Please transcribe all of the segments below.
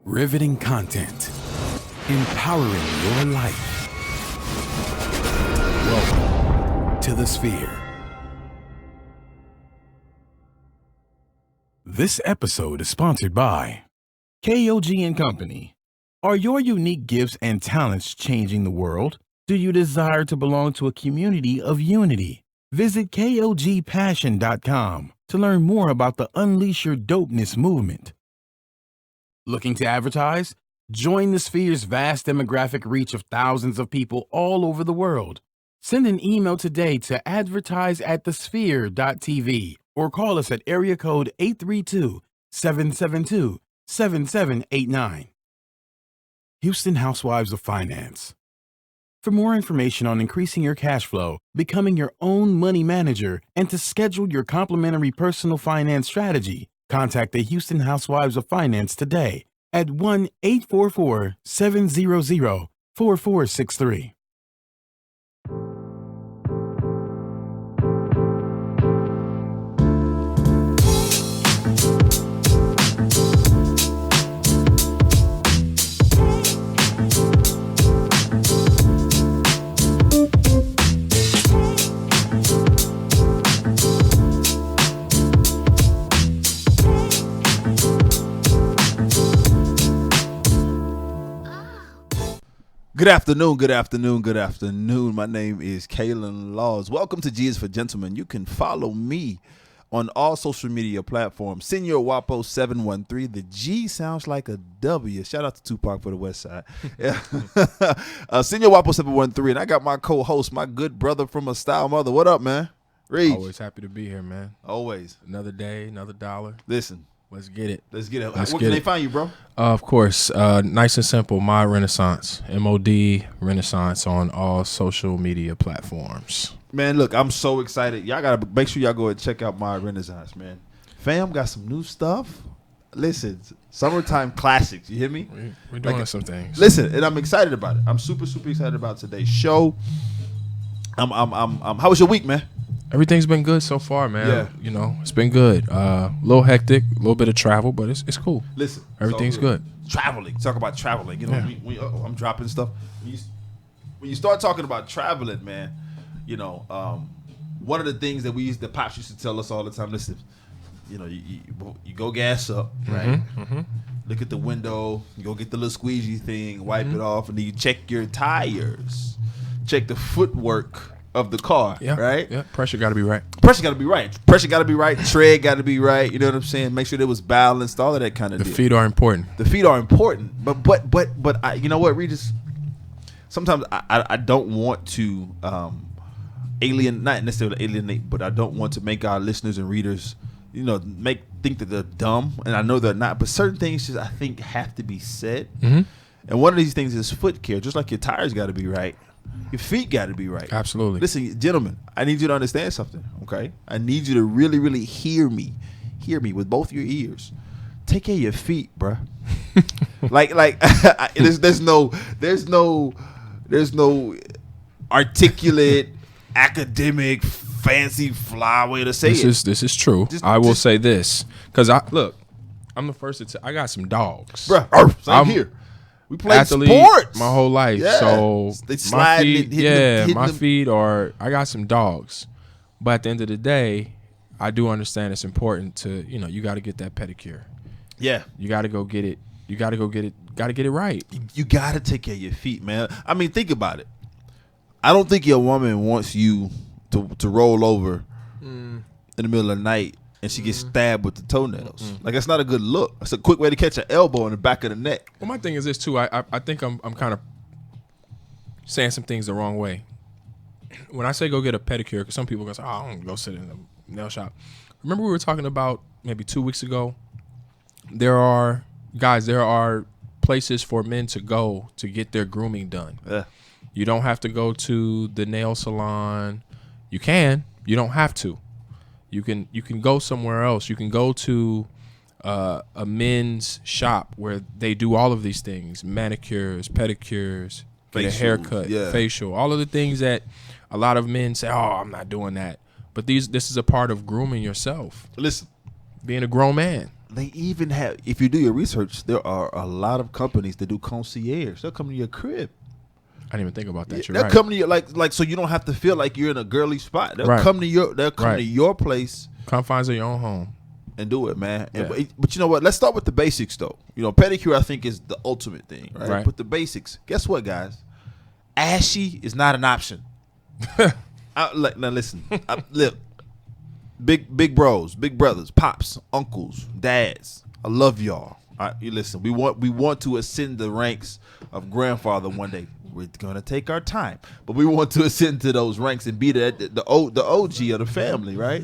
Riveting content. Empowering your life. Welcome to the Sphere. This episode is sponsored by KOG and Company. Are your unique gifts and talents changing the world? Do you desire to belong to a community of unity? Visit KOGpassion.com to learn more about the Unleash Your Dopeness movement. Looking to advertise? Join the Sphere's vast demographic reach of thousands of people all over the world. Send an email today to advertise@thesphere.tv or call us at area code 832-772-7789. Houston Housewives of Finance. For more information on increasing your cash flow, becoming your own money manager, and to schedule your complimentary personal finance strategy, contact the Houston Housewives of Finance today at 1-844-700-4463. Good afternoon, good afternoon, good afternoon. My name is Kalen Laws. Welcome to G is for Gentlemen. You can follow me on all social media platforms. Senor Wapo 713. The G sounds like a W. Shout out to Tupac for the West Side. Senor Wapo 713. And I got my co-host, my good brother from a style mother. What up, man? Reed. Always happy to be here, man. Always. Another day, another dollar. Listen. Let's get it. Let's get it. Where can they find you, bro? Of course. Nice and simple. My Renaissance. MOD Renaissance on all social media platforms. Man, look, I'm so excited. Y'all got to make sure y'all go and check out my Renaissance, man. Fam got some new stuff. Listen, summertime classics. You hear me? We're doing some things. Listen, and I'm excited about it. I'm super, super excited about today's show. How was your week, man? Everything's been good so far, man. Yeah. You know, it's been good. A little hectic, a little bit of travel, but it's cool. Listen, everything's good. Traveling. Talk about traveling. You know, I'm dropping stuff. When you start talking about traveling, man, you know, one of the things that the pops used to tell us all the time. Listen, you know, you go gas up, right? Mm-hmm. Look at the window. You go get the little squeegee thing, wipe it off, and then you check your tires, check the footwork of the car, right? Yeah, pressure got to be right. Pressure got to be right. Pressure got to be right. Tread got to be right. You know what I'm saying? Make sure it was balanced. All of that kind of deal. The feet are important. The feet are important. But I, you know what, Regis? Sometimes I don't want to not necessarily alienate, but I don't want to make our listeners and readers, you know, think that they're dumb, and I know they're not. But certain things just I think have to be said. Mm-hmm. And one of these things is foot care. Just like your tires got to be right. Your feet got to be right. Absolutely. Listen, gentlemen, I need you to understand something, okay? I need you to really, really hear me with both your ears. Take care of your feet, bruh. there's no articulate, academic, fancy fly way to say it. This is true. I will say this because I'm the first to I got some dogs, bruh. I'm here. We played sports my whole life, so they slide. My feet are. I got some dogs, but at the end of the day, I do understand it's important to you got to get that pedicure. Yeah, you got to go get it. You got to go get it. Got to get it right. You got to take care of your feet, man. I mean, think about it. I don't think your woman wants you to roll over in the middle of the night and she gets stabbed with the toenails. Like, that's not a good look. That's a quick way to catch an elbow in the back of the neck. Well, my thing is this, too. I think I'm kind of saying some things the wrong way. When I say go get a pedicure, because some people go say, oh, I don't go sit in a nail shop. Remember we were talking about maybe 2 weeks ago? There are places for men to go to get their grooming done. Yeah. You don't have to go to the nail salon. You can. You don't have to. You can go somewhere else. You can go to a men's shop where they do all of these things: manicures, pedicures, get a haircut, facial, all of the things that a lot of men say, "Oh, I'm not doing that." But this is a part of grooming yourself. Listen, being a grown man. they even have. If you do your research, there are a lot of companies that do concierge. They'll come to your crib. I didn't even think about that. You're They'll right. come to you like so you don't have to feel like you're in a girly spot. They'll Right. come to your Right. to your place Confines of your own home. and do it, man. Yeah. But you know what? Let's start with the basics though. You know, pedicure I think is the ultimate thing, right? Right. But the basics. Guess what, guys? Ashy is not an option. Now listen. Look, big bros, big brothers, pops, uncles, dads. I love y'all. You listen. We want to ascend the ranks of grandfather one day. We're gonna take our time, but we want to ascend to those ranks and be the OG of the family, right?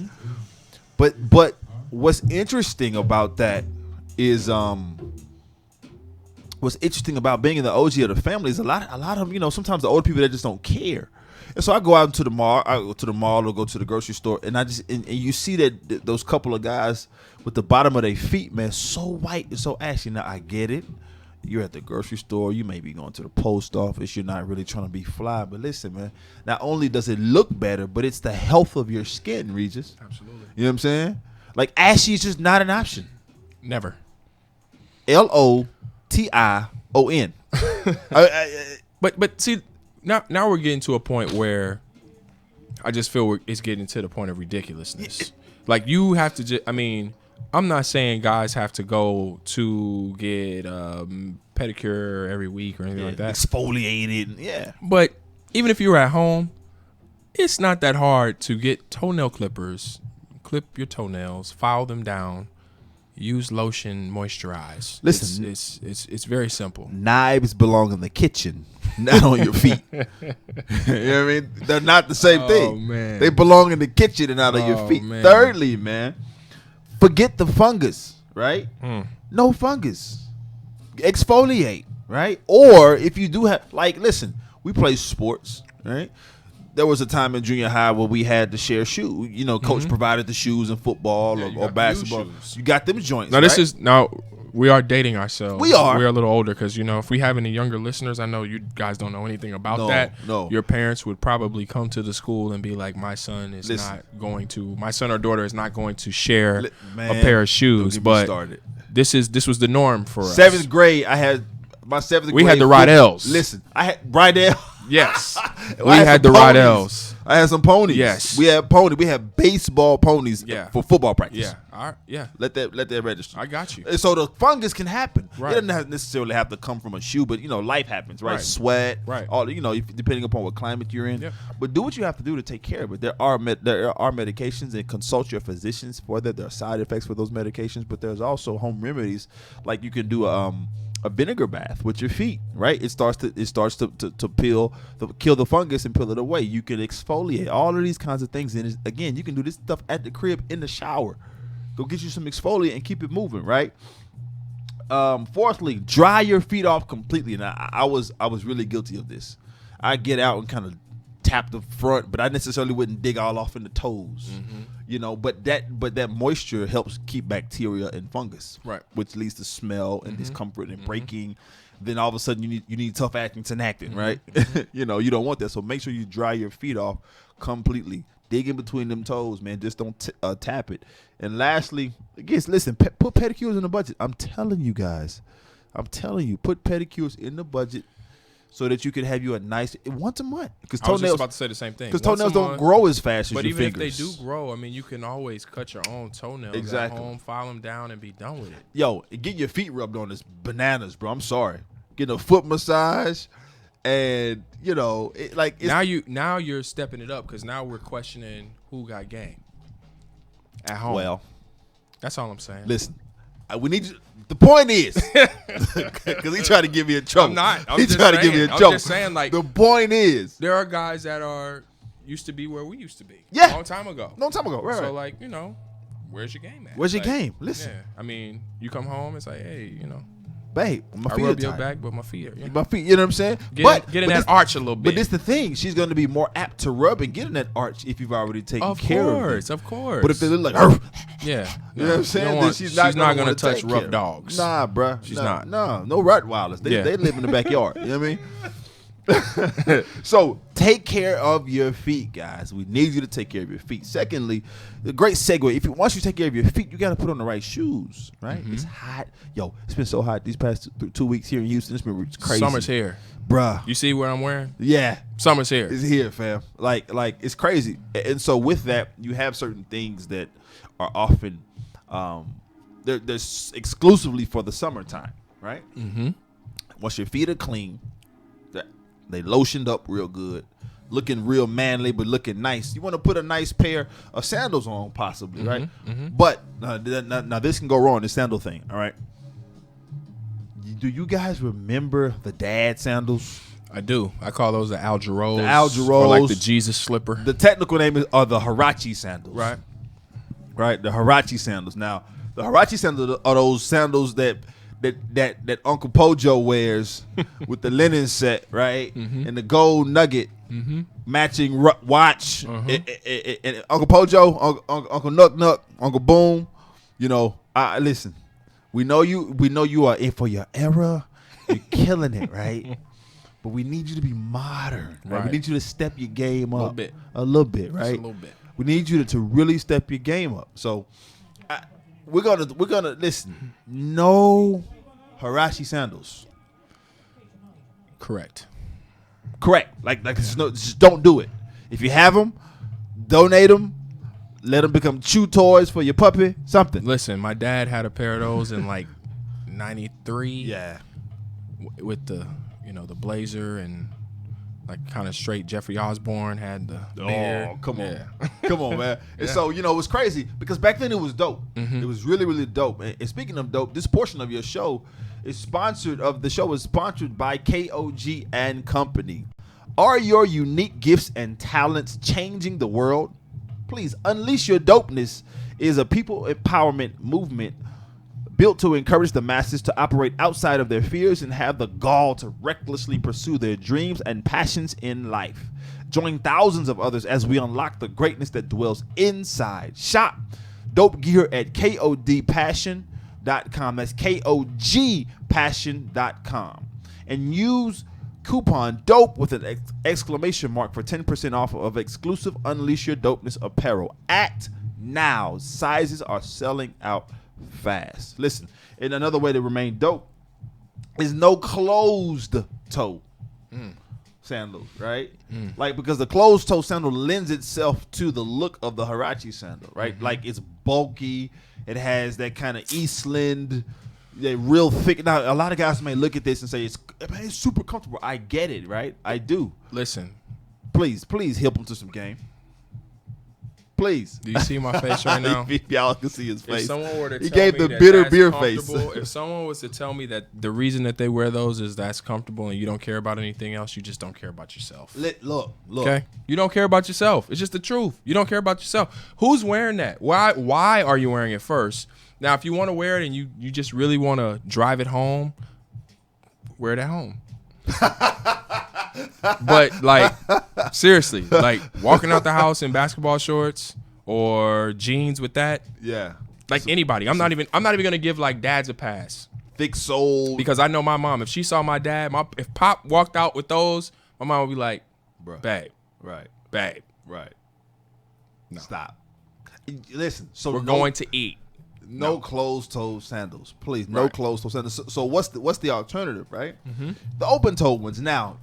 But what's interesting about that is what's interesting about being in the OG of the family is a lot of sometimes the older people that just don't care. And so I go out into the mall. I go to the mall or go to the grocery store, and and you see that those couple of guys with the bottom of their feet, man, so white and so ashy. Now I get it. You're at the grocery store. You may be going to the post office. You're not really trying to be fly. But listen, man, not only does it look better, but it's the health of your skin, Regis. Absolutely. You know what I'm saying? Like ashy is just not an option. Never. LOTION. But see, now we're getting to a point where I just feel it's getting to the point of ridiculousness. Like you have to just. I mean, I'm not saying guys have to go to get pedicure every week or anything like that. Exfoliated. Yeah. But even if you're at home, it's not that hard to get toenail clippers, clip your toenails, file them down, use lotion, moisturize. Listen, it's very simple. Knives belong in the kitchen, not on your feet. You know what I mean? They're not the same thing. Man. They belong in the kitchen and not on your feet. Man. Thirdly, man, forget the fungus, right? No fungus. Exfoliate, right? Or if you do have, listen, we play sports, right? There was a time in junior high where we had to share shoes. You know, coach provided the shoes in football or basketball. You got them joints. Now we are dating ourselves. We are. We're a little older because if we have any younger listeners, I know you guys don't know anything about that. No. Your parents would probably come to the school and be like, my son or daughter is not going to share a pair of shoes. But this was the norm for us. 7th grade, I had my 7th grade. We had the Rydell's. Listen, I had Rydell. Yes. We had the Rydell's. I had some ponies. Yes. We had ponies. We had baseball ponies for football practice. Yeah. All right. Yeah. Let that register. I got you. And so the fungus can happen. Right. It doesn't necessarily have to come from a shoe, but life happens, right? Right. Sweat, Right. all depending upon what climate you're in. Yep. But do what you have to do to take care of it. There are medications, and consult your physicians for that. There are side effects for those medications, but there's also home remedies, like you can do a vinegar bath with your feet, right? It starts to kill the fungus and peel it away. You can exfoliate, all of these kinds of things. And again, you can do this stuff at the crib in the shower. Go get you some exfoliant and keep it moving, right? Fourthly, dry your feet off completely. And I was really guilty of this. I get out and kind of tap the front, but I necessarily wouldn't dig all off in the toes. But that moisture helps keep bacteria and fungus, right? Which leads to smell and discomfort and breaking. Then all of a sudden you need tough acting tenactin, right? You don't want that. So make sure you dry your feet off completely. Dig in between them toes, man. Just don't tap it. And lastly, listen, put pedicures in the budget. I'm telling you guys. Put pedicures in the budget so that you can have you a nice once a month. Because I was just about to say the same thing. Because toenails don't grow as fast as your fingers. But even if they do grow, I mean, you can always cut your own toenails at home, file them down, and be done with it. Yo, get your feet rubbed on is bananas, bro. I'm sorry. Get a foot massage, and now you're stepping it up because now we're questioning who got game at home. Well, that's all I'm saying. Listen, we need you. The point is, because he tried to give me in trouble. I'm not. He tried to give me in trouble. I'm just saying, the point is, there are guys that used to be where we used to be. Yeah, long time ago. Right. So where's your game at? Where's your game? Listen. Yeah. I mean, you come home, it's like, hey, babe, my feet I rub are your tight. Back, but my feet are. Yeah. My feet, you know what I'm saying? Get in that arch a little bit. But this the thing. She's going to be more apt to rub and get in that arch if you've already taken care of it. Of course. But if they look like, yeah. You know what I'm saying? Then she's not going to touch rough dogs. Nah, bruh. She's not. No Rottweilers. They live in the backyard. You know what I mean? So take care of your feet, guys. We need you to take care of your feet. Secondly, the great segue. Once you take care of your feet, you got to put on the right shoes, right? It's hot. Yo, it's been so hot these past 2 weeks here in Houston. It's been crazy. Summer's here. Bruh. You see what I'm wearing? Yeah. Summer's here. It's here, fam. Like it's crazy. And so with that, you have certain things that are often they're exclusively for the summertime, right? Mm-hmm. Once your feet are clean, they lotioned up real good, looking real manly, but looking nice. You want to put a nice pair of sandals on, possibly, right? Mm-hmm. But now this can go wrong, this sandal thing, all right? Do you guys remember the dad sandals? I do. I call those the Algeros. The Algeros. Or like the Jesus slipper. The technical name are the Huarache sandals. Right. Right, the Huarache sandals. Now, the Huarache sandals are those sandals that Uncle Pojo wears with the linen set, right? Mm-hmm. And the gold nugget matching watch. And Uncle Pojo, Uncle Nuck Nuck, Uncle Boom, you know, listen. We know you are in for your era. You're killing it, right? But we need you to be modern. Right? We need you to step your game up a little bit, right? Just a little bit. We need you to really step your game up. So we're gonna listen. No Huarache sandals. Correct. Like just don't do it. If you have them, donate them. Let them become chew toys for your puppy. Something. Listen, my dad had a pair of those in like '93. Yeah. With the the blazer and like kind of straight. Jeffrey Osborne had the beard. Oh, come on. Come on, man. And so, it was crazy because back then it was dope. Mm-hmm. It was really, really dope. And speaking of dope, this portion of your show is sponsored by KOG and Company. Are your unique gifts and talents changing the world? Please, Unleash Your Dopeness is a people empowerment movement built to encourage the masses to operate outside of their fears and have the gall to recklessly pursue their dreams and passions in life. Join thousands of others as we unlock the greatness that dwells inside. Shop dope gear at KODpassion.com. That's KOGpassion.com. And use coupon DOPE with an exclamation mark for 10% off of exclusive Unleash Your Dopeness apparel. Act now. Sizes are selling out fast. Listen, and another way to remain dope is no closed toe sandals, right? Like, because the closed toe sandal lends itself to the look of the Huarache sandal, right? Like, it's bulky, it has that kind of Eastland, they're real thick. Now, a lot of guys may look at this and say it's super comfortable. I get it, right? I do. Listen, please help him to some game. Please. Do you see my face right now? Y'all can see his face. If someone were to he tell gave me the that bitter that's beer face. If someone was to tell me that the reason that they wear those is that's comfortable and you don't care about anything else, you just don't care about yourself. Look. Okay? You don't care about yourself. It's just the truth. You don't care about yourself. Who's wearing that? Why are you wearing it first? Now, if you want to wear it and you just really want to drive it home, wear it at home. But, like, seriously, like, walking out the house in basketball shorts or jeans with that. Yeah. Like anybody. I'm not even gonna give like dads a pass. Thick sole. Because I know my mom, if she saw my dad, if Pop walked out with those, my mom would be like, bruh. Babe. Right. Babe. Right. No. Stop. Listen, so we're going to eat. No closed-toe sandals, please. No closed-toe sandals. So what's the alternative, right? Mm-hmm. The open-toe ones. Now,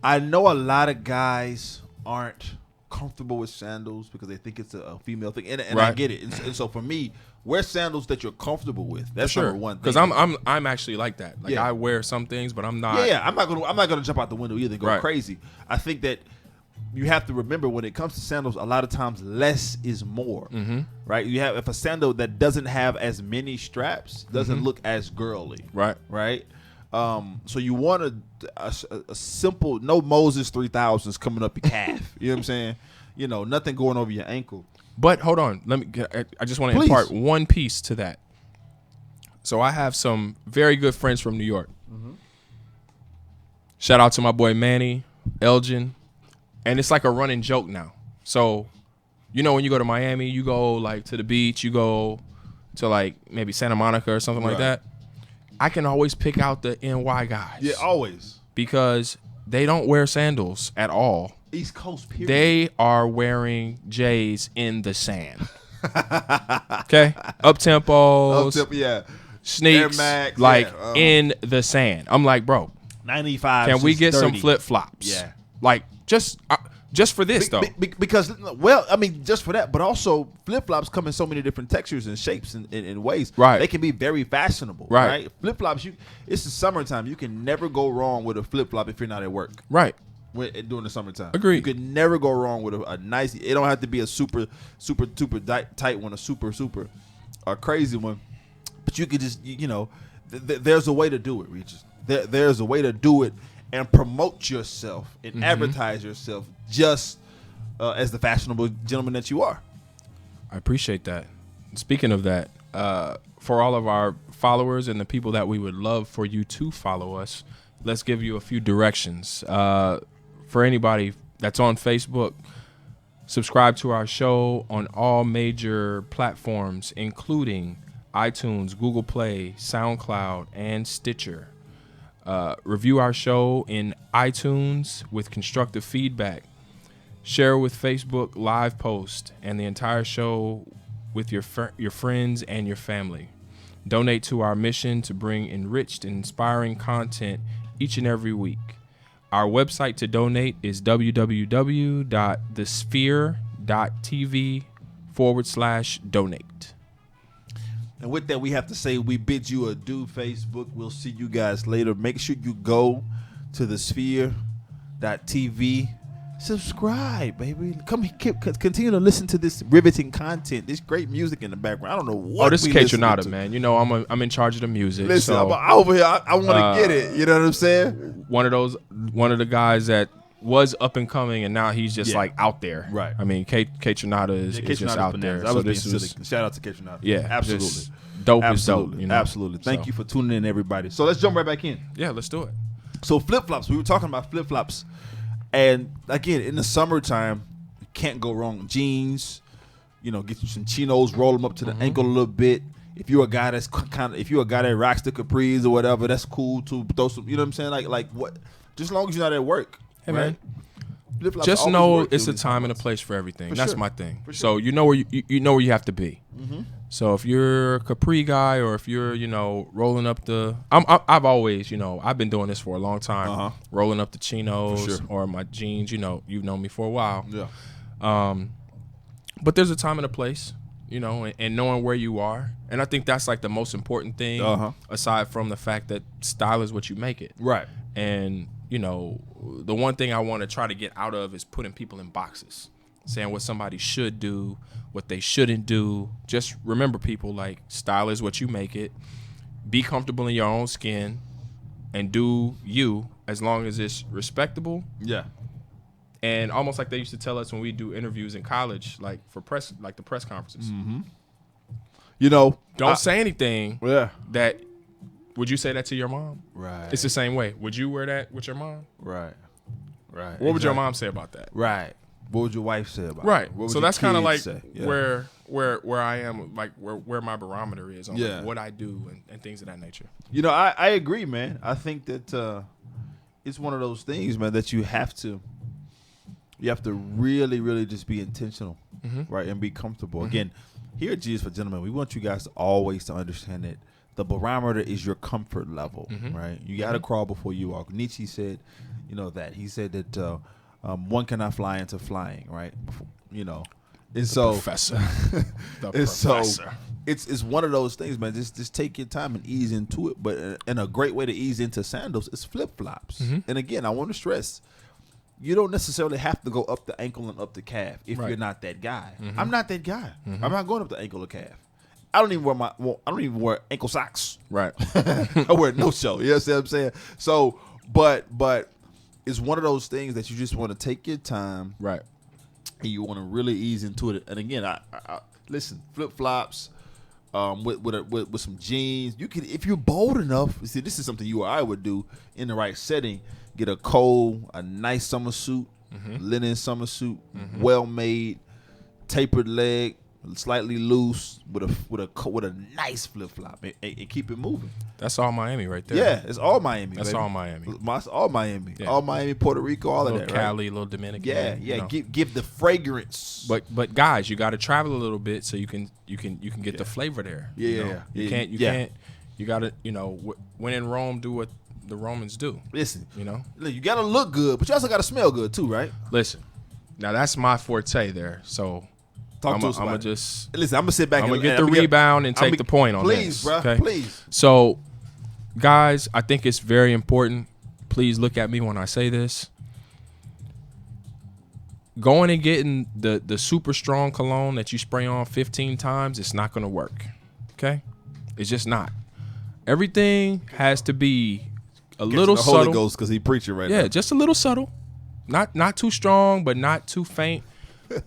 I know a lot of guys aren't comfortable with sandals because they think it's a female thing, and I get it. And so for me, wear sandals that you're comfortable with. That's number one thing. Because I'm actually like that. Like I wear some things, but I'm not. Yeah. I'm not gonna jump out the window either and go crazy. I think that you have to remember when it comes to sandals, a lot of times less is more. Mm-hmm. Right? If a sandal that doesn't have as many straps doesn't look as girly. Right. So you want a simple, no Moses 3000s coming up your calf. You know what I'm saying? Nothing going over your ankle. But hold on, I just want to impart one piece to that. So I have some very good friends from New York. Mm-hmm. Shout out to my boy Manny, Elgin, and it's like a running joke now. So, when you go to Miami, you go like to the beach, you go to like maybe Santa Monica or something like that. I can always pick out the NY guys. Yeah, always. Because they don't wear sandals at all. East Coast, period. They are wearing J's in the sand. Okay? Up-tempos, yeah. sneaks, Air Max, like yeah, in the sand. I'm like, bro, 95. can we get 30. some flip-flops? Yeah. Like, just for this, though. Because, well, I mean, just for that, but also flip-flops come in so many different textures and shapes and ways. Right. They can be very fashionable. Right. Flip-flops, it's the summertime. You can never go wrong with a flip-flop if you're not at work. Right. During the summertime. Agreed. You could never go wrong with a nice, it don't have to be a super tight one, a super crazy one. But you could just, there's a way to do it, Regis. There's a way to do it and promote yourself and advertise yourself just as the fashionable gentleman that you are. I appreciate that. Speaking of that, for all of our followers and the people that we would love for you to follow us, let's give you a few directions. For anybody that's on Facebook, subscribe to our show on all major platforms, including iTunes, Google Play, SoundCloud, and Stitcher. Review our show in iTunes with constructive feedback. Share with Facebook live post and the entire show with your friends and your family. Donate to our mission to bring enriched and inspiring content each and every week. Our website to donate is www.thesphere.tv/donate. And with that, we have to say we bid you adieu, Facebook. We'll see you guys later. Make sure you go to thesphere.tv. Subscribe, baby. Continue to listen to this riveting content, this great music in the background. I don't know what. Oh, this is Kate Tronada, man. You know I'm in charge of the music. Listen, so, I'm over here. I want to get it. You know what I'm saying? One of the guys that was up and coming, and now he's just like out there. Right. I mean, Kate Tronada is just out there. I was so this being is silly. Shout out to Kate Tronada. Yeah, absolutely. Dope Absolutely. is dope. Absolutely. Thank you for tuning in, everybody. So let's jump right back in. Yeah, let's do it. So flip-flops. We were talking about flip-flops. And again, in the summertime, you can't go wrong. Jeans, get you some chinos, roll them up to the ankle a little bit. If you're a guy that rocks the capris or whatever, that's cool too. Throw some, you know what I'm saying? Like what? Just as long as you're not at work. Hey, right? man. Flip-flops Just always know work it's a during time and a these place for everything. For That's sure. my thing. For sure. So you know where you have to be. So if you're a capri guy, or if you're rolling up the, I've always I've been doing this for a long time, rolling up the chinos For sure. or my jeans. You've known me for a while. Yeah. But there's a time and a place, and knowing where you are, and I think that's like the most important thing, aside from the fact that style is what you make it. Right. And the one thing I want to try to get out of is putting people in boxes, saying what somebody should do, what they shouldn't do. Just remember, people, like, style is what you make it. Be comfortable in your own skin and do you, as long as it's respectable. Yeah. And almost like they used to tell us when we do interviews in college, like for press, like the press conferences. Don't say anything that, would you say that to your mom? Right. It's the same way. Would you wear that with your mom? Right. What would your mom say about that? Right. What would your wife say about Right. it? What would So your that's kind of like kids say? Yeah. where I am, like where my barometer is on like what I do and things of that nature. I agree, man. I think that it's one of those things, man, that you have to really, really just be intentional, right, and be comfortable. Again, here at G's for Gentlemen, we want you guys to always to understand that the barometer is your comfort level, right? You got to crawl before you walk. Nietzsche said, that. He said that one cannot fly into flying, right? And so, Professor. So it's one of those things, man. Just take your time and ease into it. But and a great way to ease into sandals is flip-flops. And again, I want to stress, you don't necessarily have to go up the ankle and up the calf if you're not that guy. I'm not that guy. I'm not going up the ankle or calf. I don't even wear ankle socks. Right. I wear no show. You know what I'm saying? So, but it's one of those things that you just want to take your time. Right. And you want to really ease into it. And again, I listen, flip-flops, with some jeans. You can, if you're bold enough. See, this is something you or I would do in the right setting. Get a nice summer suit, linen summer suit, well made, tapered leg, slightly loose with a nice flip flop, and keep it moving. That's all Miami right there. Yeah, it's all Miami. That's baby. all Miami. All Miami. Yeah. All Miami, Puerto Rico, all of Little that. Cali, right? little Dominican. Yeah, you know. Give the fragrance. But guys, you got to travel a little bit so you can get the flavor there. Yeah, you know? You can't. You got to, when in Rome, do what the Romans do. Listen, You got to look good, but you also got to smell good too, right? Listen. Now that's my forte there. So Talk to us I'm about gonna it. just Listen. I'm gonna sit back. I'm and gonna get the rebound and take the point on please, this. Bro, okay? Please. So, guys, I think it's very important. Please look at me when I say this. Going and getting the super strong cologne that you spray on 15 times, it's not gonna work. Okay? It's just not. Everything has to be a little the subtle. Holy Ghost, because he preaching right now. Yeah, just a little subtle. Not too strong, but not too faint.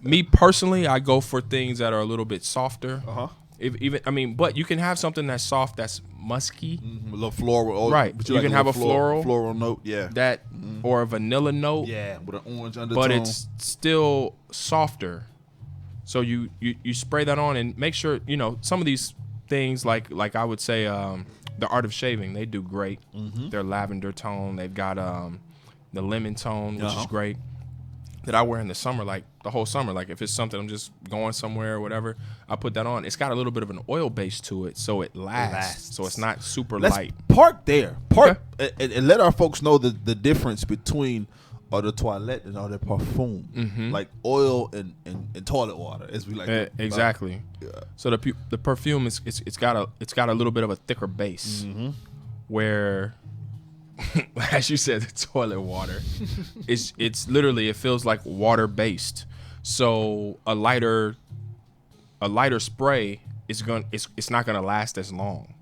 Me personally, I go for things that are a little bit softer. But you can have something that's soft, that's musky, A little floral, right? But You can have a floral note, yeah. that or a vanilla note, Yeah, with an orange undertone. but it's still softer. So you spray that on and make sure some of these things like I would say the Art of Shaving, they do great. Their lavender tone, they've got the lemon tone, which is great. That I wear in the summer, like the whole summer. Like if it's something I'm just going somewhere or whatever, I put that on. It's got a little bit of an oil base to it, so it lasts. So it's not super light. Park there. And let our folks know the difference between eau de toilette and eau de parfum. Like oil and toilet water, as we like to exactly. So the perfume it's got a little bit of a thicker base, where as you said, the toilet water, it's literally, it feels like water based. So a lighter spray it's not gonna last as long.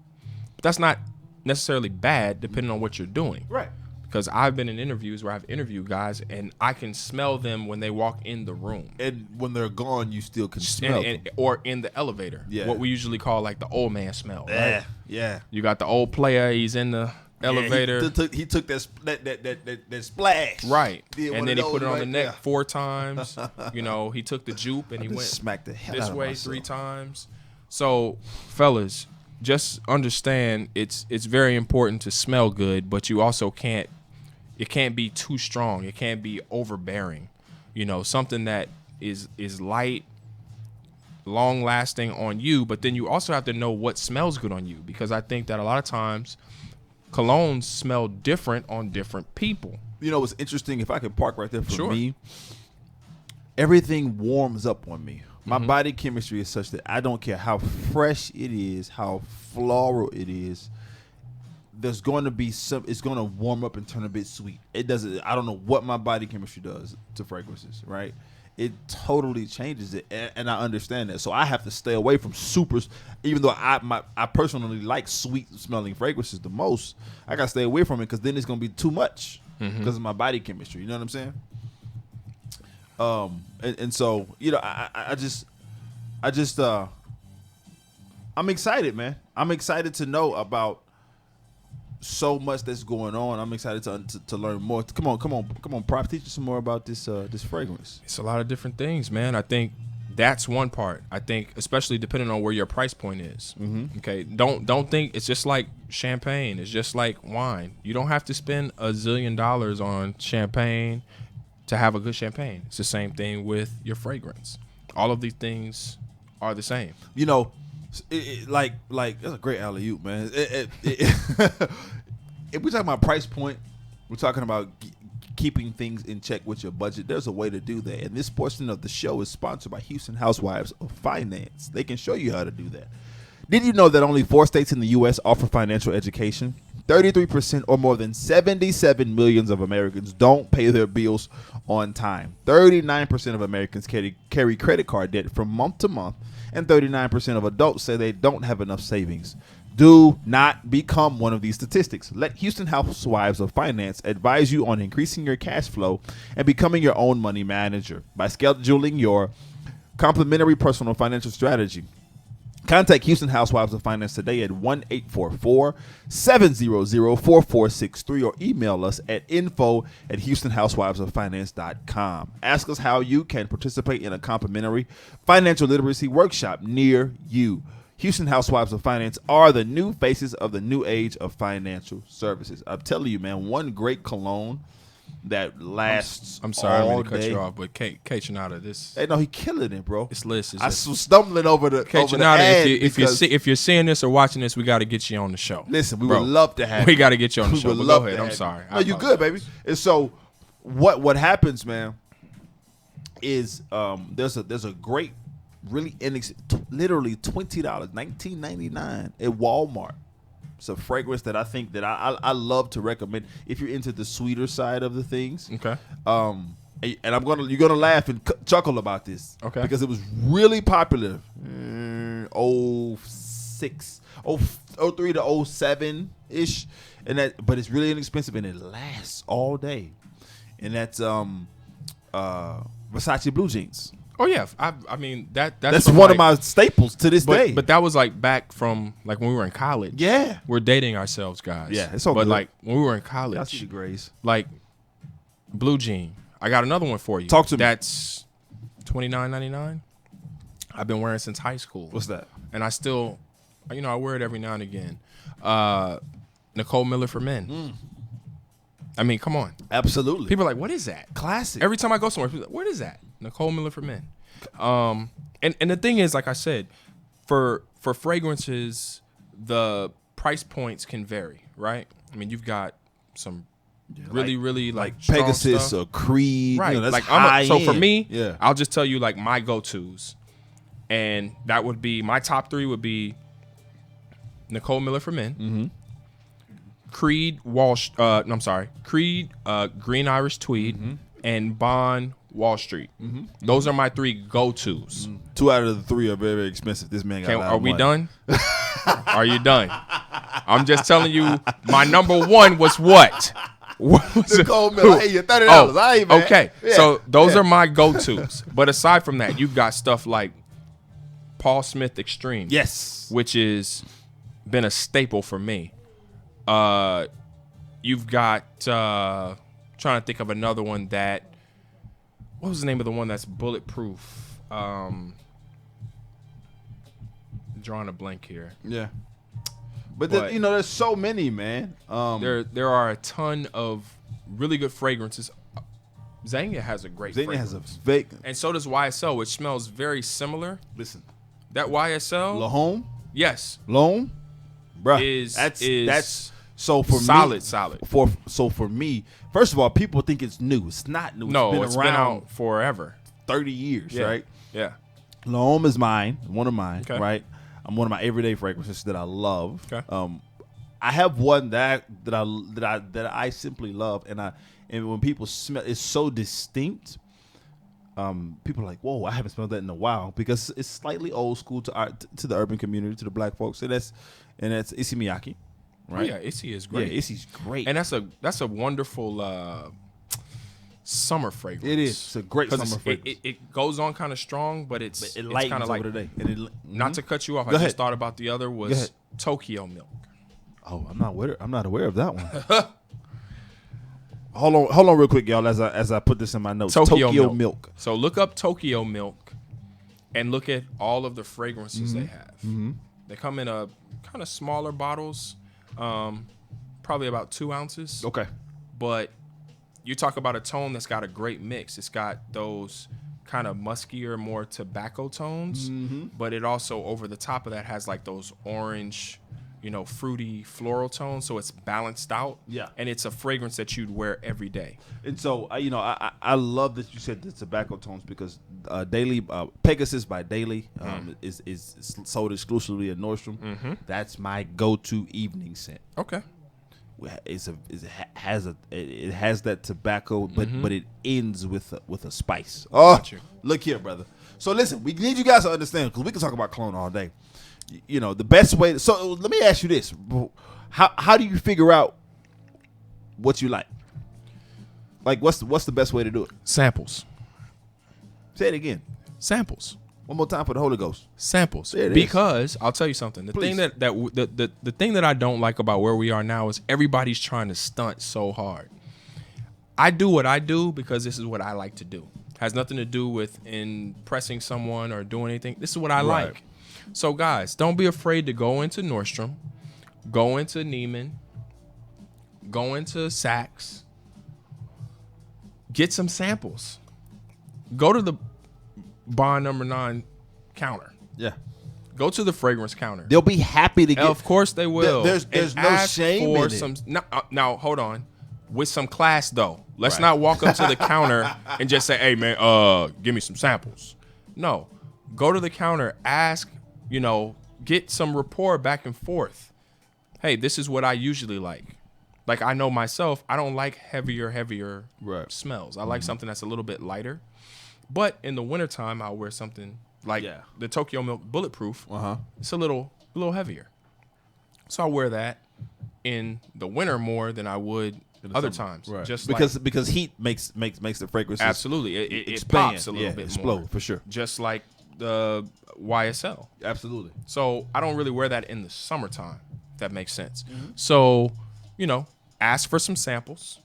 But that's not necessarily bad, depending on what you're doing. Right. Because I've been in interviews where I've interviewed guys and I can smell them when they walk in the room. And when they're gone, you still can smell them. Or in the elevator. Yeah. What we usually call like the old man smell. Yeah, Right? yeah. You got the old player, he's in the elevator. He took that splash. Right. Did And one then of he put it those on the right neck there. 4 times. He took the jupe and he Just went smacked the hell this out of way myself. 3 times. So, fellas, just understand it's very important to smell good, but you also it can't be too strong. It can't be overbearing. Something that is light, long lasting on you, but then you also have to know what smells good on you, because I think that a lot of times colognes smell different on different people. What's interesting, if I could park right there for Sure. me, everything warms up on me. My body chemistry is such that I don't care how fresh it is, how floral it is. There's going to be it's going to warm up and turn a bit sweet. It doesn't. I don't know what my body chemistry does to fragrances, right? It totally changes it, and I understand that. So I have to stay away from supers, even though I personally like sweet smelling fragrances the most. I gotta stay away from it because then it's gonna be too much because of my body chemistry. You know what I'm saying? And so I'm excited, man. I'm excited to know about so much that's going on. I'm excited to learn more. Come on, Prop, teach us some more about this fragrance. It's a lot of different things, man. I think that's one part. I think especially depending on where your price point is. Okay, don't think it's just like champagne. It's just like wine. You don't have to spend $1 zillion on champagne to have a good champagne. It's the same thing with your fragrance. All of these things are the same. Like that's a great alley-oop, man. If we're talking about price point, we're talking about keeping things in check with your budget. There's a way to do that, and this portion of the show is sponsored by Houston Housewives of Finance. They can show you how to do that. Did you know that only 4 states in the U.S. offer financial education? 33%, or more than 77 million of Americans, don't pay their bills on time. 39% of Americans carry credit card debt from month to month, and 39% of adults say they don't have enough savings. Do not become one of these statistics. Let Houston Housewives of Finance advise you on increasing your cash flow and becoming your own money manager by scheduling your complimentary personal financial strategy. Contact Houston Housewives of Finance today at 1-844-700-4463 or email us at info@houstonhousewivesoffinance.com. Ask us how you can participate in a complimentary financial literacy workshop near you. Houston Housewives of Finance are the new faces of the new age of financial services. I'm telling you, man, one great cologne that lasts. I'm sorry, all I'm going to cut day. you off, but Kate Shinada, this. Hey, no, he killing it, bro. This list is. I was stumbling over the Kate over the Shinada, ad if you're seeing this or watching this, we got to get you on the show. Listen, we Bro, would love to have. We got to get you on the show. would But love go to ahead. I'm have sorry. No, you good, baby. And so, what happens, man, is there's a great, really literally $20, $19.99 at Walmart. It's a fragrance that I think that I love to recommend if you're into the sweeter side of the things. Okay. And you're gonna laugh and chuckle about this. Okay. Because it was really popular. 06, 03 to 07 ish, but it's really inexpensive and it lasts all day. And that's Versace blue jeans. Oh yeah, I mean That's one of my staples to this day. But that was like back from like when we were in college. Yeah. We're dating ourselves, guys. Yeah, it's all But good. like when we were in I see college, the grays. like blue jean. I got another one for you. Talk to me. That's $29.99. I've been wearing since high school. What's that? And I still, I wear it every now and again. Nicole Miller for Men. I mean, come on. Absolutely. People are like, what is that? Classic. Every time I go somewhere, people are like, what is that? Nicole Miller for Men. And the thing is, like I said, for fragrances, the price points can vary, right? I mean, you've got some really like strong Pegasus stuff. or Creed. Right. That's like high so for end. me, Yeah. I'll just tell you like my go-tos. And that would be my top 3 would be Nicole Miller for Men. Mm-hmm. Creed Creed Green Irish Tweed and Bond Wall Street. Those are my 3 go-tos. 2 out of the 3 are very, very expensive. This man got a lot Are of we money. done? Are you done? I'm just telling you my number 1 was what? Nicole Miller. Hey, you're $30. All right, man. Okay. Yeah. So those are my go-tos. But aside from that, you've got stuff like Paul Smith Extreme. Yes. Which is been a staple for me. You've got trying to think of another one that what was the name of the one that's bulletproof? Drawing a blank here. Yeah. But there's so many, man. There are a ton of really good fragrances. Zegna has a great Zegna fragrance. has a fake. And so does YSL, which smells very similar. Listen. That YSL, La Home? yes, Loan? Bruh. is That's so for solid. me. For me, first of all, people think it's new. It's not new. No, it's been around out forever. 30 years, Yeah. right? Yeah. La Home is one of mine, Okay. right? One of my everyday fragrances that I love. Okay. I have one that I simply love, and when people smell, it's so distinct. People are like, "Whoa, I haven't smelled that in a while," because it's slightly old school to the urban community, to the black folks. So that's Issey Miyake, right? Oh, yeah, Issey is great. Yeah, Issey's great. And that's a wonderful summer fragrance. It is. It's a great summer fragrance. It goes on kind of strong, but it's lightens kind of like over the day. And not to cut you off. Go I ahead. just thought about the other Go was ahead. Tokyo Milk. Oh, I'm not aware of that one. Hold on, real quick, y'all. As I put this in my notes, Tokyo Milk. So look up Tokyo Milk, and look at all of the fragrances they have. They come in a kind of smaller bottles, probably about 2 ounces. Okay. But you talk about a tone that's got a great mix. It's got those kind of muskier, more tobacco tones, but it also over the top of that has like those orange, fruity floral tones. So it's balanced out. Yeah. And it's a fragrance that you'd wear every day. And so, I love that you said the tobacco tones because Daily Pegasus by Daily is sold exclusively at Nordstrom. That's my go-to evening scent. Okay. It has that tobacco, but it ends with a spice. Oh, look here, brother. So listen, we need you guys to understand because we can talk about cologne all day. The best way. So let me ask you this: how do you figure out what you like? Like, what's the best way to do it? Samples. Say it again. Samples. One more time for the Holy Ghost. Samples. There it is. Because I'll tell you something. The Please. thing the thing that I don't like about where we are now is everybody's trying to stunt so hard. I do what I do because this is what I like to do. Has nothing to do with impressing someone or doing anything. This is what I like. So guys, don't be afraid to go into Nordstrom, go into Neiman, go into Saks, get some samples. Go to the Bond number 9 counter. Yeah. Go to the fragrance counter. They'll be happy to get. Of course they will. There's And no ask shame for in it. some, now, hold on. With some class, though. Let's Right. not walk up to the counter and just say, hey, man, give me some samples. No. Go to the counter. Ask, get some rapport back and forth. Hey, this is what I usually like. Like, I know myself, I don't like heavier Right. smells. I like something that's a little bit lighter. But in the wintertime, I'll wear something like the Tokyo Milk Bulletproof. It's a little heavier. So I wear that in the winter more than I would other times. Right. Just because heat makes the fragrance absolutely. It expand. pops a little bit explode, more. for sure. Just like the YSL. Absolutely. So I don't really wear that in the summertime, if that makes sense. Mm-hmm. So, ask for some samples.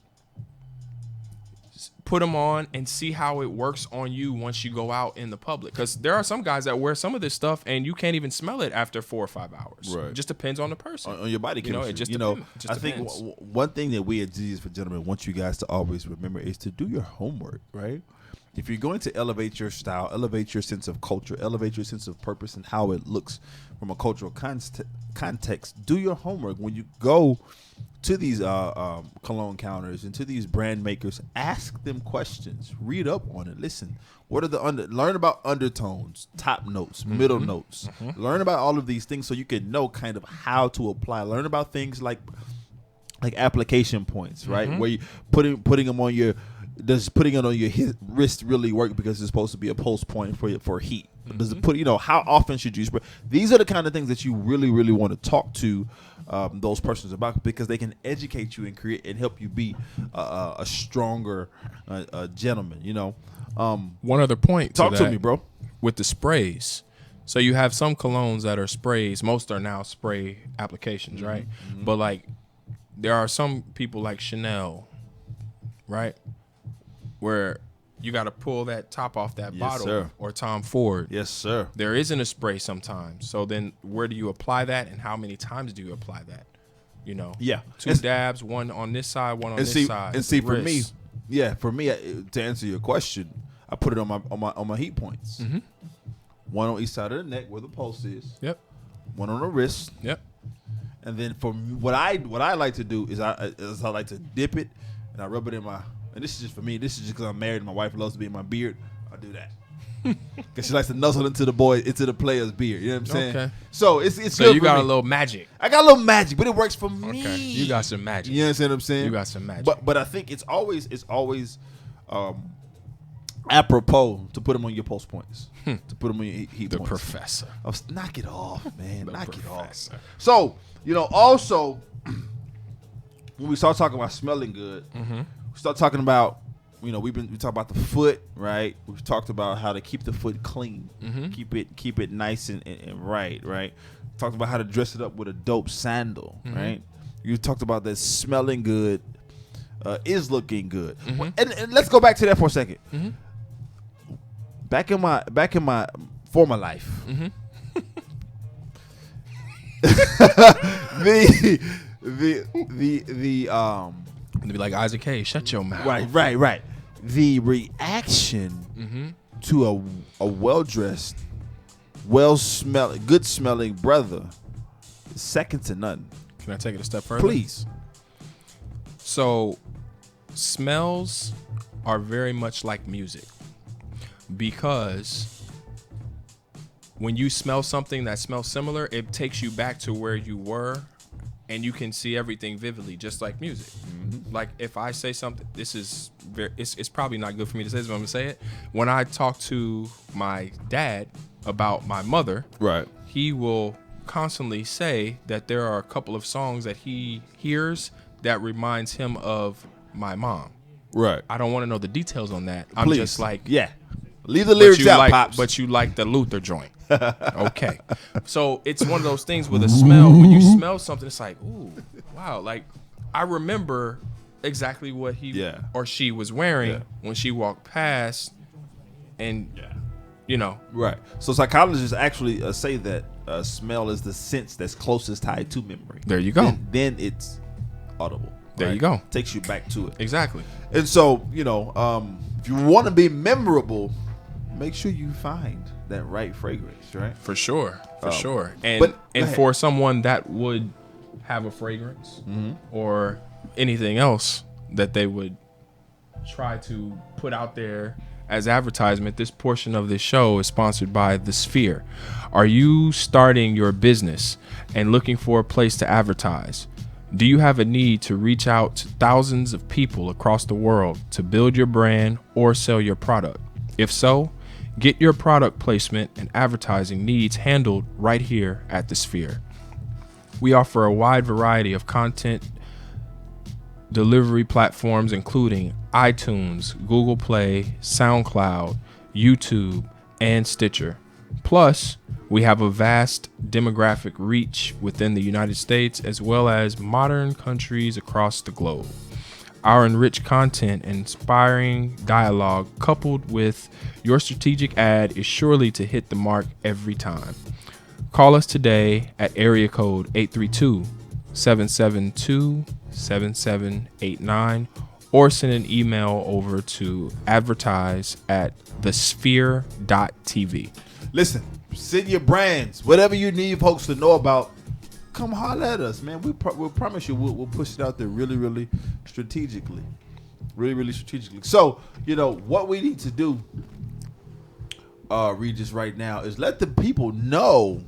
Put them on and see how it works on you once you go out in the public. Because there are some guys that wear some of this stuff and you can't even smell it after 4 or 5 hours. Right. It just depends on the person. On your body chemistry. It just I think depends. one thing that we at Jesus for Gentlemen want you guys to always remember is to do your homework, right? If you're going to elevate your style, elevate your sense of culture, elevate your sense of purpose and how it looks from a cultural context, do your homework. When you go to these cologne counters and to these brand makers, ask them questions. Read up on it. Listen, what are learn about undertones, top notes, middle notes. Learn about all of these things so you can know kind of how to apply. Learn about things like application points, right? Where you putting them on your. Does putting it on your wrist really work because it's supposed to be a pulse point for heat? Does it how often should you spray? These are the kind of things that you really, really want to talk to those persons about because they can educate you and create and help you be a stronger gentleman. One other point. Talk to that, me, bro. With the sprays. So you have some colognes that are sprays. Most are now spray applications, right? But like there are some people like Chanel, right? Where you got to pull that top off that bottle, sir. or Tom Ford. Yes, sir. There isn't a spray sometimes. So then where do you apply that and how many times do you apply that? Yeah. 2 dabs, one on this side, one on this side. And see, for me, wrist. to answer your question, I put it on my heat points. One on each side of the neck where the pulse is. Yep. One on the wrist. Yep. And then for me, what I like to do is I like to dip it and I rub it in my. And this is just for me. This is just because I'm married and my wife loves to be in my beard. I do that because she likes to nuzzle into the player's beard. You know what I'm saying? Okay. So it's So good you for got me. a little magic. I got a little magic, but it works for me. Okay. You got some magic. You understand what I'm saying? You got some magic. But I think it's always apropos to put them on your pulse points, to put them on your heat The points. professor. Knock it off, man. Knock it off. professor. So also when we start talking about smelling good, we start talking about we talk about the foot, right? We've talked about how to keep the foot clean, keep it nice and right. Talked about how to dress it up with a dope sandal, right? You talked about that smelling good is looking good, and let's go back to that for a second. Back in my former life, the And be like, Isaac Hayes, shut your mouth. Right. The reaction to a well-dressed, well-smelling, good-smelling brother is second to none. Can I take it a step further? Please. So, smells are very much like music because when you smell something that smells similar, it takes you back to where you were and you can see everything vividly, just like music. Like if I say something, this is it's probably not good for me to say this, but I'm gonna say it. When I talk to my dad about my mother, Right. he will constantly say that there are a couple of songs that he hears that reminds him of my mom. Right. I don't want to know the details on that. I'm Please. just like, yeah. Leave the lyrics out, like, Pops. But you like the Luther joint. Okay. So it's one of those things with a smell. When you smell something, it's like, ooh, wow. Like, I remember exactly what he or she was wearing when she walked past. And, Right. So psychologists actually say that smell is the sense that's closest tied to memory. There you go. Then it's audible. There you go. Takes you back to it. Exactly. And so, if you want to be memorable, make sure you find that right fragrance, right? For sure. Sure. And but for someone that would have a fragrance or anything else that they would try to put out there as advertisement, this portion of this show is sponsored by The Sphere. Are you starting your business and looking for a place to advertise? Do you have a need to reach out to thousands of people across the world to build your brand or sell your product? If so, get your product placement and advertising needs handled right here at The Sphere. We offer a wide variety of content delivery platforms, including iTunes, Google Play, SoundCloud, YouTube, and Stitcher. Plus, we have a vast demographic reach within the United States as well as modern countries across the globe. Our enriched content and inspiring dialogue coupled with your strategic ad is surely to hit the mark every time. Call us today at area code 832-772-7789 or send an email over to advertise@thesphere.tv. Listen, send your brands, whatever you need folks to know about. Come holler at us, man. We'll promise you we'll push it out there really, really strategically. Really, really strategically. So, what we need to do, Regis, right now is let the people know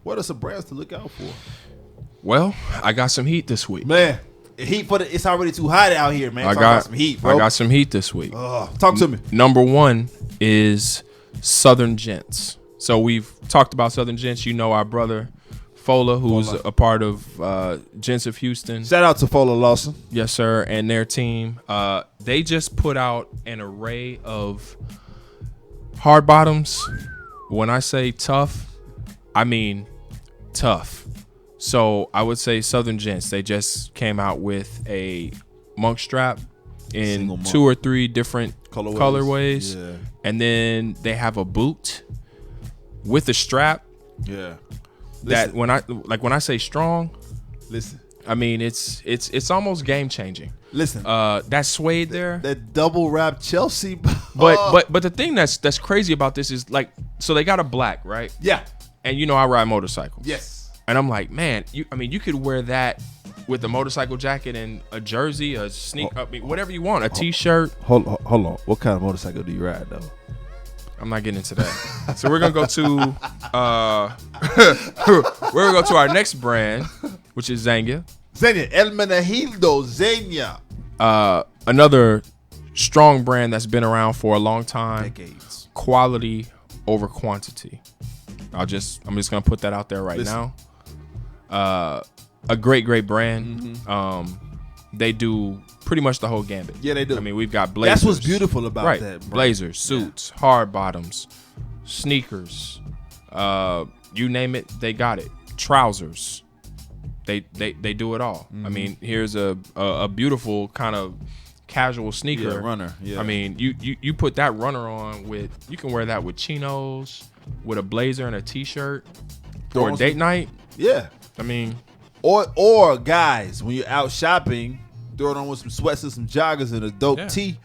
what are some brands to look out for. Well, I got some heat this week. Man, heat it's already too hot out here, man. I got some heat, bro. I got some heat this week. Talk to me. Number one is Southern Gents. So we've talked about Southern Gents. Our brother Fola, who's a part of Gents of Houston. Shout out to Fola Lawson. Yes, sir, and their team. They just put out an array of hard bottoms. When I say tough, I mean tough. So I would say Southern Gents, they just came out with a monk strap in 2 or 3 different colorways. Yeah. And then they have a boot with a strap. Yeah. That when I say strong, listen. I mean it's almost game changing. Listen. That suede there. That double wrap Chelsea. But the thing that's crazy about this is so they got a black, right? Yeah. And I ride motorcycles. Yes. And I'm like, man, you could wear that with a motorcycle jacket and a jersey, a sneaker, whatever you want, a t-shirt. Hold on. What kind of motorcycle do you ride though? I'm not getting into that. So we're gonna go to our next brand, which is Zegna. El Menegildo Zegna. Another strong brand that's been around for a long time. Decades. Quality over quantity. I'm just gonna put that out there now. A great brand. Mm-hmm. They do pretty much the whole gambit. Yeah, they do. I mean, we've got blazers. That's what's beautiful about that. Bro. Blazers, suits, hard bottoms, sneakers. You name it, they got it. Trousers. They do it all. Mm-hmm. I mean, here's a beautiful kind of casual sneaker. Yeah, runner. Yeah. I mean, you put that runner on you can wear that with chinos, with a blazer and a t-shirt, or a date night. Yeah. I mean, or guys, when you're out shopping, throw it on with some sweats and some joggers and a dope tee,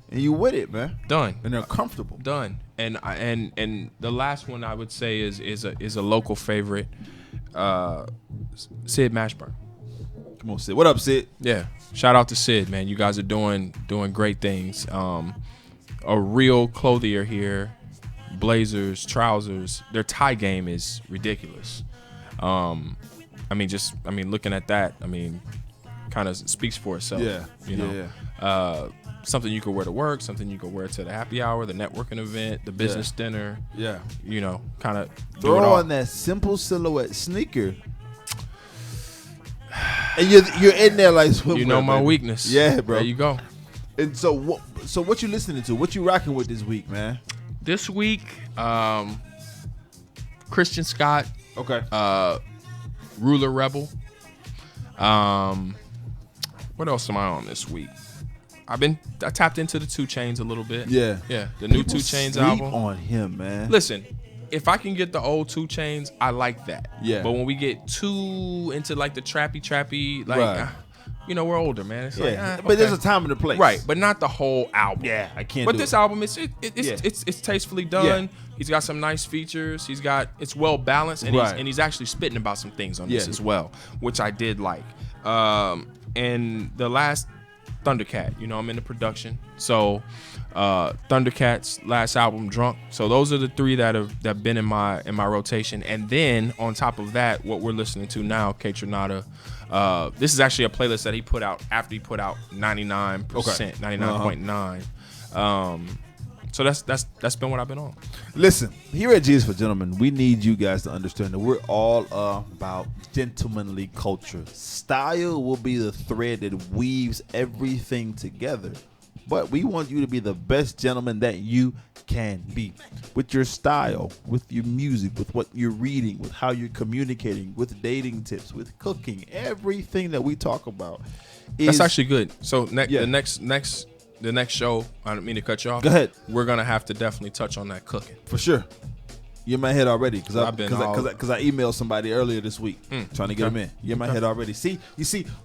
and you with it, man. Done. And they're comfortable. Done. And the last one I would say is a local favorite, Sid Mashburn. Come on, Sid. What up, Sid? Yeah. Shout out to Sid, man. You guys are doing great things. A real clothier here. Blazers, trousers. Their tie game is ridiculous. Looking at that, kind of speaks for itself. Yeah. Something you could wear to work, something you could wear to the happy hour, the networking event, the business dinner. Yeah. Kind of throw on that simple silhouette sneaker. And you're in there like swimwear, my baby. weakness. Yeah, bro. There you go. And so what you listening to? What you rocking with this week, man? This week, Christian Scott, Okay. Ruler Rebel. What else am I on this week? I tapped into the 2 Chainz a little bit. Yeah. The new People 2 Chainz sleep album. on him, man. Listen, if I can get the old 2 Chainz, I like that. Yeah. But when we get too into like the trappy, like, Right. we're older, man. It's like, But there's okay. a time and a place. Right, but not the whole album. Yeah, I can't. But do this it. album, it's tastefully done. Yeah. He's got some nice features. It's well balanced, and Right. he's actually spitting about some things on this Yeah. as well, which I did like. And the last Thundercat, I'm in the production, so Thundercat's last album, Drunk. So those are the 3 that have been in my rotation, and then on top of that, what we're listening to now, K Tronada. This is actually a playlist that he put out after he put out 99%, 99.9. So that's been what I've been on. Listen, here at G's for Gentlemen, we need you guys to understand that we're all about gentlemanly culture. Style will be the thread that weaves everything together. But we want you to be the best gentleman that you can be. With your style, with your music, with what you're reading, with how you're communicating, with dating tips, with cooking, everything that we talk about. That's actually good. So Yeah. the next show, I don't mean to cut you off. Go ahead. We're gonna have to definitely touch on that cooking. For sure. You're in my head already because I I've been all- emailed somebody earlier this week trying to get them in. You're in my head already. See,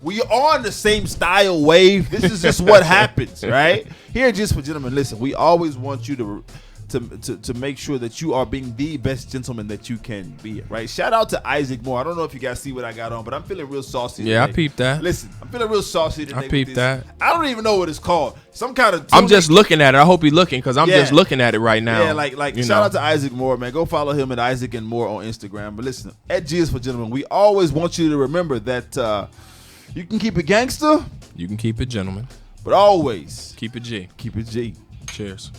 we are on the same style wave. This is just what happens, right? Here, Just for Gentlemen, listen, we always want you to make sure that you are being the best gentleman that you can be, right? Shout out to Isaac Moore. I don't know if you guys see what I got on, but I'm feeling real saucy Yeah, today. I peeped that. Listen, I'm feeling real saucy today. I with peeped this. that. I don't even know what it's called. Some kind of I'm just looking at it. I hope he's looking because I'm just looking at it right now. Yeah, like shout out to Isaac Moore, man. Go follow him at Isaac and Moore on Instagram. But listen, at G is for Gentlemen, we always want you to remember that you can keep it gangster, You can keep it, gentlemen. but always Keep it G. keep it G. Cheers.